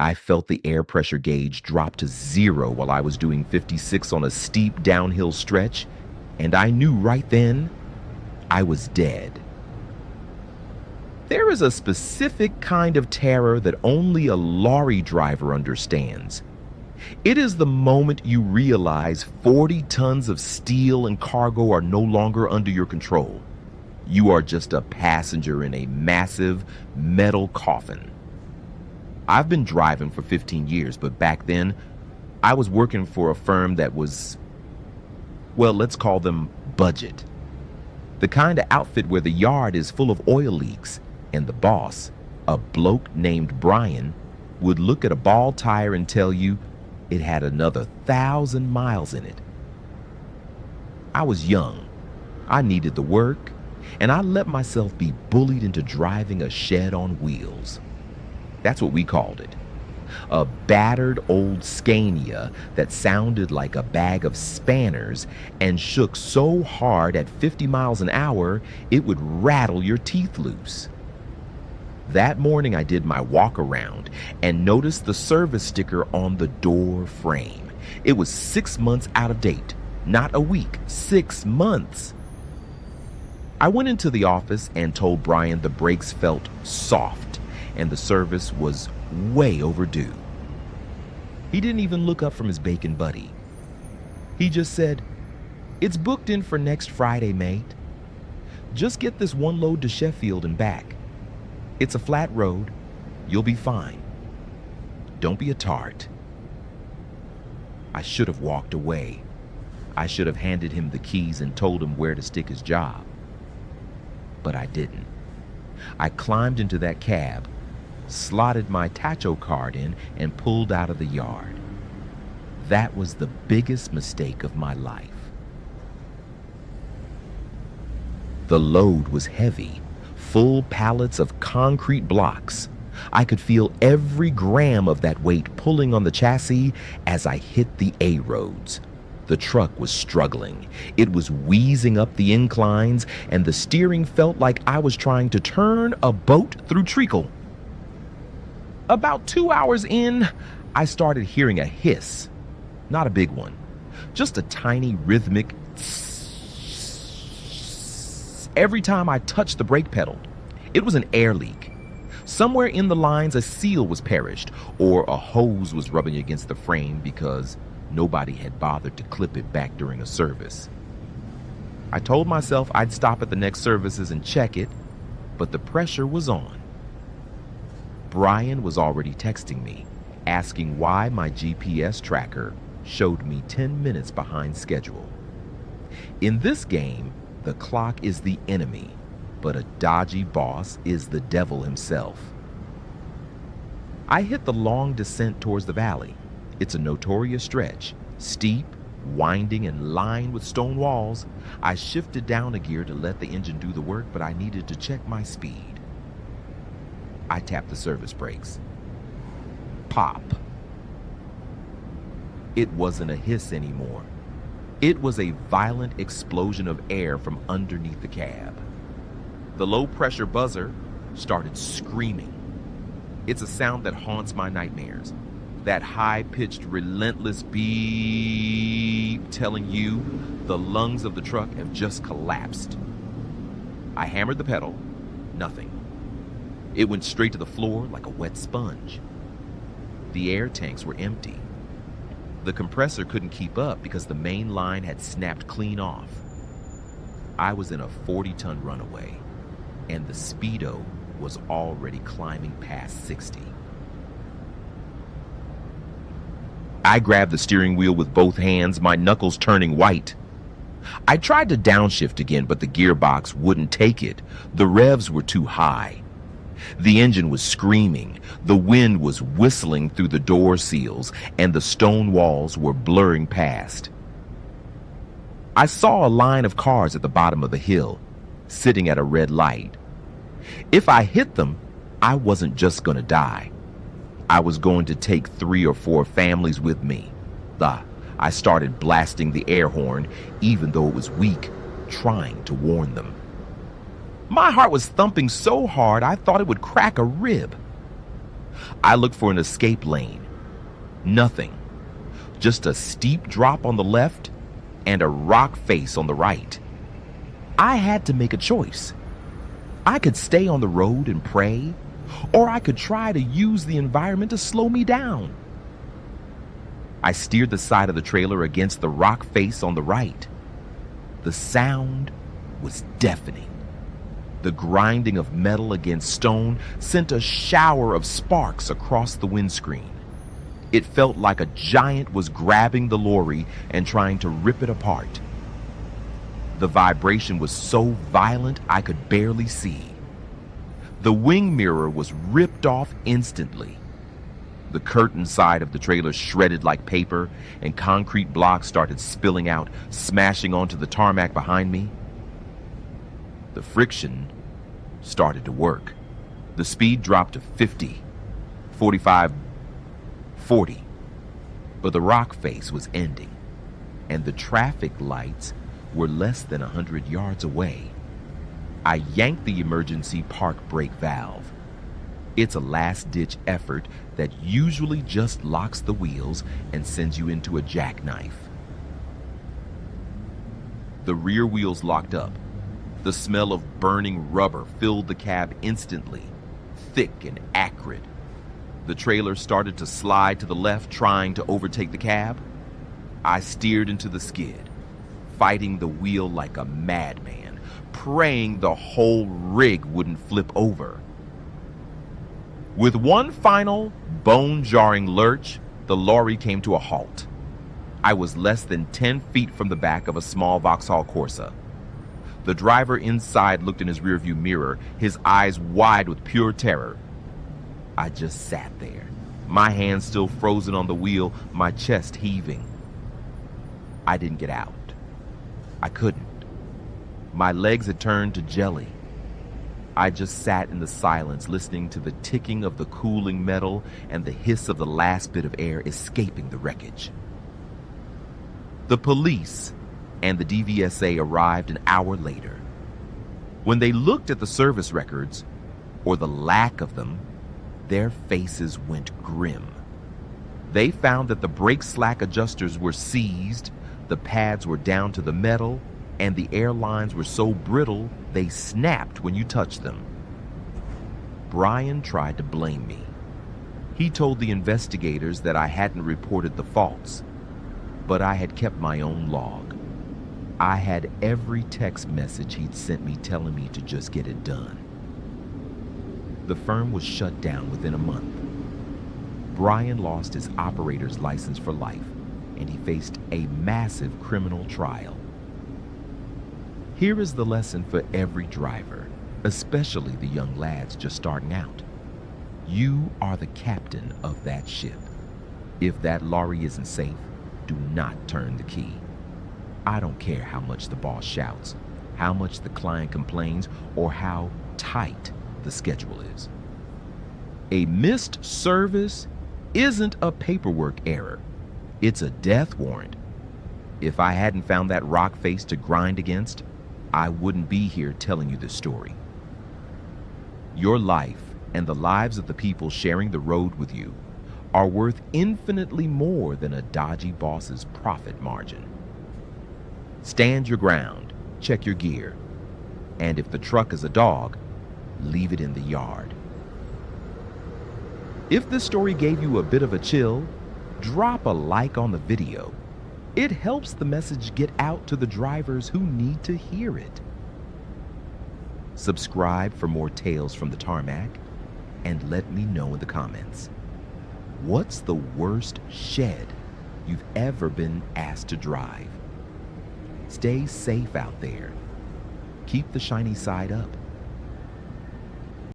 I felt the air pressure gauge drop to 0 while I was doing 56 on a steep downhill stretch, and I knew right then I was dead. There is a specific kind of terror that only a lorry driver understands. It is the moment you realize 40 tons of steel and cargo are no longer under your control. You are just a passenger in a massive metal coffin. I've been driving for 15 years, but back then, I was working for a firm that was, well, let's call them budget. The kind of outfit where the yard is full of oil leaks, and the boss, a bloke named Brian, would look at a bald tire and tell you it had another 1,000 miles in it. I was young, I needed the work, and I let myself be bullied into driving a shed on wheels. That's what we called it. A battered old Scania that sounded like a bag of spanners and shook so hard at 50 miles an hour it would rattle your teeth loose. That morning I did my walk around and noticed the service sticker on the door frame. It was 6 months out of date, not a week, 6 months. I went into the office and told Brian the brakes felt soft and the service was way overdue. He didn't even look up from his bacon buddy. He just said, "It's booked in for next Friday, mate. Just get this one load to Sheffield and back. It's a flat road. You'll be fine. Don't be a tart." I should have walked away. I should have handed him the keys and told him where to stick his job. But I didn't. I climbed into that cab, slotted my Tacho card in, and pulled out of the yard. That was the biggest mistake of my life. The load was heavy, full pallets of concrete blocks. I could feel every gram of that weight pulling on the chassis as I hit the A roads. The truck was struggling. It was wheezing up the inclines, and the steering felt like I was trying to turn a boat through treacle. About 2 hours in, I started hearing a hiss. Not a big one, just a tiny rhythmic tss every time I touched the brake pedal. It was an air leak. Somewhere in the lines a seal was perished, or a hose was rubbing against the frame because nobody had bothered to clip it back during a service. I told myself I'd stop at the next services and check it, but the pressure was on. Brian was already texting me, asking why my GPS tracker showed me 10 minutes behind schedule. In this game, the clock is the enemy, but a dodgy boss is the devil himself. I hit the long descent towards the valley. It's a notorious stretch, steep, winding, and lined with stone walls. I shifted down a gear to let the engine do the work, but I needed to check my speed. I tapped the service brakes. Pop. It wasn't a hiss anymore. It was a violent explosion of air from underneath the cab. The low-pressure buzzer started screaming. It's a sound that haunts my nightmares. That high-pitched, relentless beep telling you the lungs of the truck have just collapsed. I hammered the pedal. Nothing. It went straight to the floor like a wet sponge. The air tanks were empty. The compressor couldn't keep up because the main line had snapped clean off. I was in a 40-ton runaway, and the speedo was already climbing past 60. I grabbed the steering wheel with both hands, my knuckles turning white. I tried to downshift again, but the gearbox wouldn't take it. The revs were too high. The engine was screaming, the wind was whistling through the door seals, and the stone walls were blurring past. I saw a line of cars at the bottom of the hill, sitting at a red light. If I hit them, I wasn't just going to die. I was going to take 3 or 4 families with me. I started blasting the air horn, even though it was weak, trying to warn them. My heart was thumping so hard I thought it would crack a rib. I looked for an escape lane. Nothing. Just a steep drop on the left and a rock face on the right. I had to make a choice. I could stay on the road and pray, or I could try to use the environment to slow me down. I steered the side of the trailer against the rock face on the right. The sound was deafening. The grinding of metal against stone sent a shower of sparks across the windscreen. It felt like a giant was grabbing the lorry and trying to rip it apart. The vibration was so violent I could barely see. The wing mirror was ripped off instantly. The curtain side of the trailer shredded like paper, and concrete blocks started spilling out, smashing onto the tarmac behind me. The friction started to work. The speed dropped to 50, 45, 40. But the rock face was ending, and the traffic lights were less than 100 yards away. I yanked the emergency park brake valve. It's a last-ditch effort that usually just locks the wheels and sends you into a jackknife. The rear wheels locked up. The smell of burning rubber filled the cab instantly, thick and acrid. The trailer started to slide to the left, trying to overtake the cab. I steered into the skid, fighting the wheel like a madman, praying the whole rig wouldn't flip over. With one final bone-jarring lurch, the lorry came to a halt. I was less than 10 feet from the back of a small Vauxhall Corsa. The driver inside looked in his rearview mirror, his eyes wide with pure terror. I just sat there, my hands still frozen on the wheel, my chest heaving. I didn't get out. I couldn't. My legs had turned to jelly. I just sat in the silence, listening to the ticking of the cooling metal and the hiss of the last bit of air escaping the wreckage. The police and the DVSA arrived an hour later. When they looked at the service records, or the lack of them, their faces went grim. They found that the brake slack adjusters were seized, the pads were down to the metal, and the airlines were so brittle they snapped when you touched them. Brian tried to blame me. He told the investigators that I hadn't reported the faults, but I had kept my own log. I had every text message he'd sent me telling me to just get it done. The firm was shut down within a month. Brian lost his operator's license for life, and he faced a massive criminal trial. Here is the lesson for every driver, especially the young lads just starting out. You are the captain of that ship. If that lorry isn't safe, do not turn the key. I don't care how much the boss shouts, how much the client complains, or how tight the schedule is. A missed service isn't a paperwork error. It's a death warrant. If I hadn't found that rock face to grind against, I wouldn't be here telling you this story. Your life and the lives of the people sharing the road with you are worth infinitely more than a dodgy boss's profit margin. Stand your ground, check your gear, and if the truck is a dog, leave it in the yard. If this story gave you a bit of a chill, drop a like on the video. It helps the message get out to the drivers who need to hear it. Subscribe for more tales from the tarmac, and let me know in the comments. What's the worst shed you've ever been asked to drive? Stay safe out there. Keep the shiny side up.